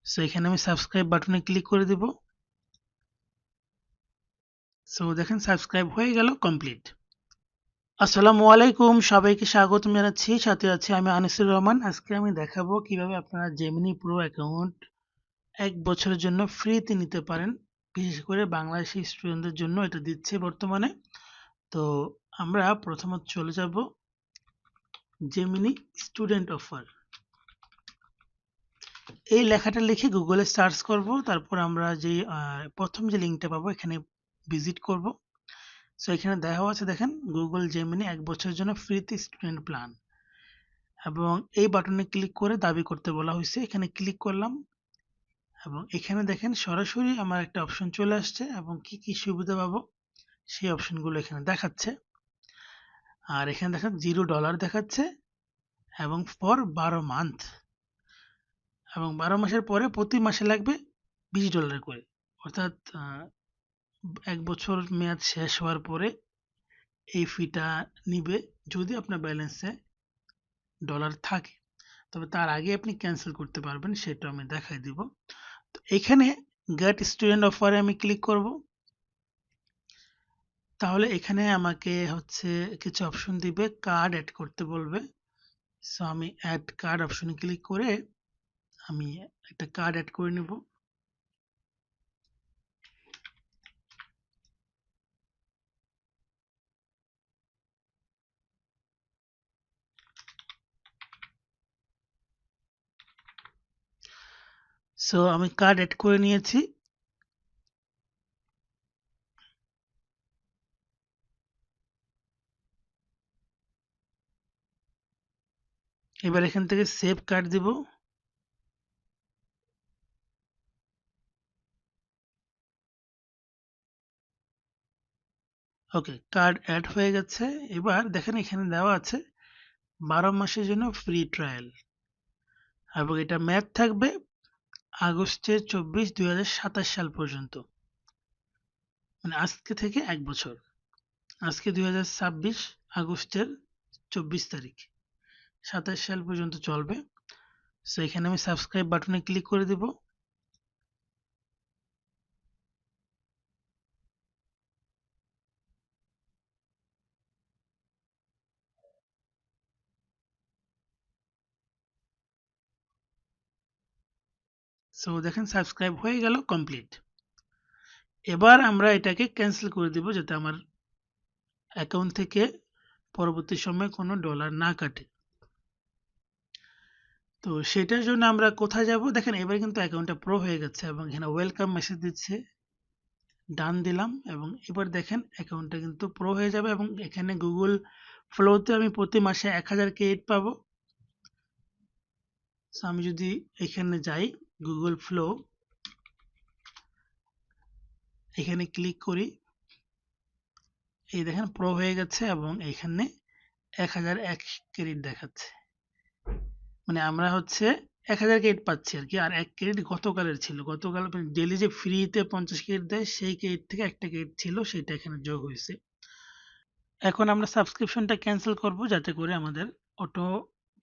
So এখানে আমি subscribe বাটনে ক্লিক করে দেব। সো দেখেন সাবস্ক্রাইব হয়ে গেল, কমপ্লিট। আসসালামু আলাইকুম, সবাইকে স্বাগতম জানাচ্ছি। সাথে আছি আমি আনিসুর রহমান। আজকে আমি দেখাবো কিভাবে আপনারা জেমিনি প্রো অ্যাকাউন্ট 1 বছরের জন্য ফ্রিতে নিতে পারেন। বিশেষ করে বাংলাদেশি স্টুডেন্টদের জন্য এটা দিচ্ছে বর্তমানে। তো আমরা প্রথমত চলে যাব জেমিনি স্টুডেন্ট অফার। এই লেখাটা লিখে গুগলে সার্চ করব, তারপর আমরা যে প্রথম যে লিঙ্কটা পাবো এখানে ভিজিট করব। সো এখানে দেওয়া আছে দেখেন, গুগল জেমিনি 1 বছরের জন্য ফ্রিতে স্টুডেন্ট প্ল্যান, এবং এই বাটনে ক্লিক করে দাবি করতে বলা হয়েছে। এখানে ক্লিক করলাম এবং এখানে দেখেন সরাসরি আমার একটা অপশন চলে আসছে এবং কি কি সুবিধা পাবো সেই অপশনগুলো এখানে দেখাচ্ছে। আর এখানে দেখেন $0 দেখাচ্ছে এবং ফর 12 মান্থ, এবং 12 মাসের পরে প্রতি মাসে লাগবে $20 করে। অর্থাৎ 1 বছর মেয়াদ শেষ হওয়ার পরে এই ফিটা নিবে যদি আপনার ব্যালেন্সে ডলার থাকে। তবে তার আগে আপনি ক্যান্সেল করতে পারবেন, সেটা আমি দেখাই দিব। তো এখানে গেট স্টুডেন্ট অফারে আমি ক্লিক করব। তাহলে এখানে আমাকে হচ্ছে কিছু অপশন দিবে, কার্ড অ্যাড করতে বলবে। সো আমি অ্যাড কার্ড অপশনে ক্লিক করে আমি একটা কার্ড অ্যাড করে নেব। সো আমি কার্ড অ্যাড করে নিয়েছি। এবার এখান থেকে সেভ কার্ড দিব। ওকে, কার্ড অ্যাড হয়ে গেছে। এবার দেখেন এখানে দেওয়া আছে 12 মাসের জন্য ফ্রি ট্রায়াল, এবং এটা মেয়াদ থাকবে আগস্টের 24, 2027 সাল পর্যন্ত। মানে আজকে থেকে 1 বছর। আজকে 2026 আগস্টের 24 তারিখ, 27 সাল পর্যন্ত চলবে। সো এখানে আমি সাবস্ক্রাইব বাটনে ক্লিক করে দেব। সো দেখেন সাবস্ক্রাইব হয়ে গেল, কমপ্লিট। এবার আমরা এটাকে ক্যান্সেল করে দিব যাতে আমার অ্যাকাউন্ট থেকে পরবর্তী সময়ে কোনো ডলার না কাটে। তো সেটার জন্য আমরা কোথায় যাব? দেখেন এবার কিন্তু অ্যাকাউন্টটা প্রো হয়ে গেছে এবং এখানে ওয়েলকাম মেসেজ দিচ্ছে, ডান দিলাম, এবং এবার দেখেন অ্যাকাউন্টটা কিন্তু প্রো হয়ে যাবে। এবং এখানে গুগল ফ্লোতে আমি প্রতি মাসে 1000 ক্রেডিট পাবো। সো আমি যদি এখানে যাই গুগল ফ্লো, এখানে ক্লিক করি, এই দেখেন প্রো হয়ে গেছে এবং এখানে 1001 ক্রেডিট দেখাচ্ছে। মানে আমরা হচ্ছে 1000 ক্রেডিট পাচ্ছি আর কি। আর 1 ক্রেডিট গতকালের ছিল, গতকাল ডেলি যে ফ্রিতে 50 ক্রেডিট দেয় সেই ক্রেডিট থেকে একটা ক্রেডিট ছিল, সেটা এখানে যোগ হয়েছে। এখন আমরা সাবস্ক্রিপশনটা ক্যান্সেল করব যাতে করে আমাদের অটো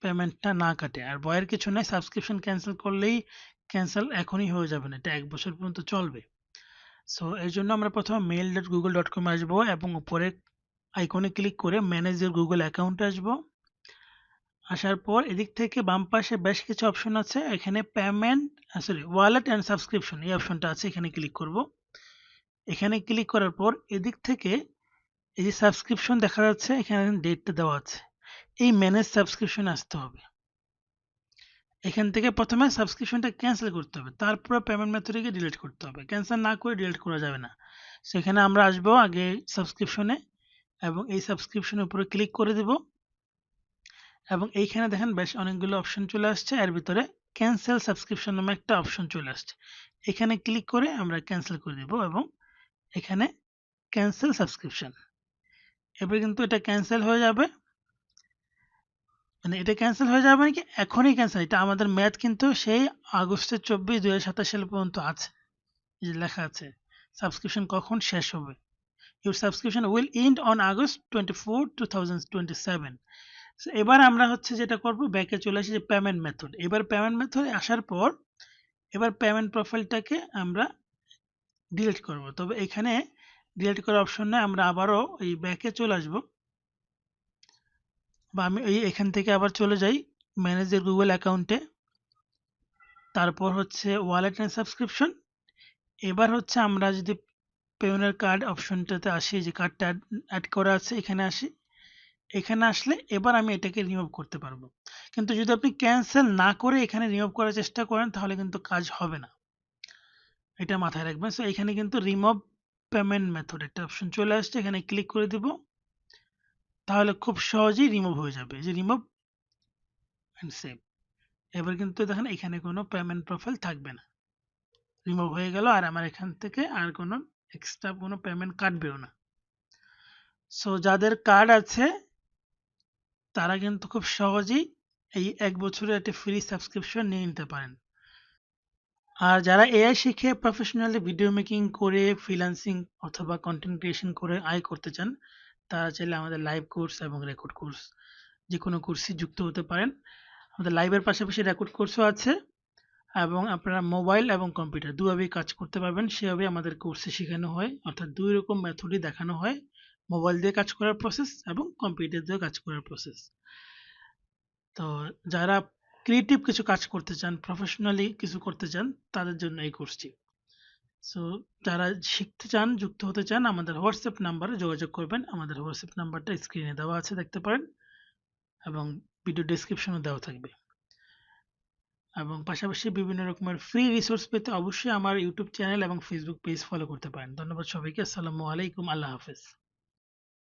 পেমেন্টটা না কাটে। আর ভয়ের কিছু নেই, সাবস্ক্রিপশন ক্যান্সেল করলেই ক্যান্সেল এখনই হয়ে যাবে না, এটা 1 বছর পর্যন্ত চলবে। সো এর জন্য আমরা প্রথমে mail.google.com আসবো এবং উপরে আইকনে ক্লিক করে ম্যানেজ ইওর গুগল অ্যাকাউন্টে আসবো। আসার পর এদিক থেকে বাম পাশে বেশ কিছু অপশন আছে, এখানে পেমেন্ট ওয়ালেট অ্যান্ড সাবস্ক্রিপশন এই অপশনটা আছে, এখানে ক্লিক করব। এখানে ক্লিক করার পর এদিক থেকে এই যে সাবস্ক্রিপশন দেখা যাচ্ছে, এখানে ডেটটা দেওয়া আছে, এই ম্যানেজ সাবস্ক্রিপশন আসতে হবে। এখান থেকে প্রথমে সাবস্ক্রিপশনটা ক্যান্সেল করতে হবে, তারপরে পেমেন্ট মেথডকে ডিলিট করতে হবে। ক্যান্সেল না করে ডিলিট করা যাবে না। সেখানে আমরা আসবো আগে সাবস্ক্রিপশনে এবং এই সাবস্ক্রিপশনের উপরে ক্লিক করে দেব। এবং এইখানে দেখেন বেশ অনেকগুলো অপশন চলে আসছে, এর ভিতরে ক্যান্সেল সাবস্ক্রিপশন নামে একটা অপশন চলে আসছে। এখানে ক্লিক করে আমরা ক্যান্সেল করে দেব এবং এখানে ক্যান্সেল সাবস্ক্রিপশন। এবার কিন্তু এটা ক্যান্সেল হয়ে যাবে। মানে এটা ক্যান্সেল হয়ে যাবে নাকি এখনই ক্যান্সেল, এটা আমাদের মেয়াদ কিন্তু সেই আগস্টের 24, 2027 সাল পর্যন্ত আছে। এই যে লেখা আছে সাবস্ক্রিপশন কখন শেষ হবে, your subscription will end on August 24, 2027। এবার আমরা হচ্ছে যেটা করব, ব্যাকে চলে আসি যে পেমেন্ট মেথড। এবার পেমেন্ট মেথডে আসার পর এবার পেমেন্ট প্রোফাইলটাকে আমরা ডিলিট করব। তবে এখানে ডিলিট করার অপশন নেই, আমরা আবারও এই ব্যাকে চলে আসব, বা আমি এখান থেকে আবার চলে যাই ম্যানেজ এর গুগল অ্যাকাউন্টে, তারপর হচ্ছে ওয়ালেট অ্যান্ড সাবস্ক্রিপশন। এবার হচ্ছে আমরা যদি পেমেন্টের কার্ড অপশনটাতে আসি, যে কার্ডটা অ্যাড করা আছে এখানে আসি, এখানে আসলে এবার আমি এটাকে রিমুভ করতে পারবো। কিন্তু যদি আপনি ক্যান্সেল না করে এখানে রিমুভ করার চেষ্টা করেন তাহলে কিন্তু কাজ হবে না, এটা মাথায় রাখবেন। সো এখানে কিন্তু রিমুভ পেমেন্ট মেথড একটা অপশন চলে আসছে, এখানে ক্লিক করে দিব, তাহলে খুব সহজেই রিমুভ হয়ে যাবে, যে রিমুভ অ্যান্ড সেভ। এবার কিন্তু দেখেন এখানে কোনো পেমেন্ট প্রোফাইল থাকবে না, রিমুভ হয়ে গেল, আর আমার এখান থেকে আর কোনো এক্সট্রা কোনো পেমেন্ট কাটবেও না। সো যাদের কার্ড আছে তারা কিন্তু খুব সহজেই এই 1 বছরের একটা ফ্রি সাবস্ক্রিপশন নিয়ে নিতে পারেন। আর যারা এআই শিখে প্রফেশনালি ভিডিও মেকিং করে ফ্রিল্যান্সিং অথবা কন্টেন্ট ক্রিয়েশন করে আয় করতে চান, তারা চাইলে আমাদের লাইভ কোর্স এবং রেকর্ড কোর্স যে কোনো কোর্সে যুক্ত হতে পারেন। আমাদের লাইভের পাশাপাশি রেকর্ড কোর্সও আছে, এবং আপনারা মোবাইল এবং কম্পিউটার দুভাবেই কাজ করতে পারবেন, সেভাবে আমাদের কোর্সে শেখানো হয়। অর্থাৎ 2 রকম মেথডই দেখানো হয়, মোবাইল দিয়ে কাজ করার প্রসেস এবং কম্পিউটার দিয়ে কাজ করার প্রসেস। তো যারা ক্রিয়েটিভ কিছু কাজ করতে চান, প্রফেশনালি কিছু করতে চান, তাদের জন্য এই কোর্সটি। সো যারা শিখতে চান, যুক্ত হতে চান, আমাদের হোয়াটসঅ্যাপ নাম্বারে যোগাযোগ করবেন। আমাদের হোয়াটসঅ্যাপ নাম্বারটা স্ক্রিনে দেওয়া আছে, দেখতে পারেন, এবং ভিডিও ডেসক্রিপশনও দেওয়া থাকবে। এবং পাশাপাশি বিভিন্ন রকমের ফ্রি রিসোর্স পেতে অবশ্যই আমার ইউটিউব চ্যানেল এবং ফেসবুক পেজ ফলো করতে পারেন। ধন্যবাদ সবাইকে। আসসালামু আলাইকুম। আল্লাহ হাফেজ।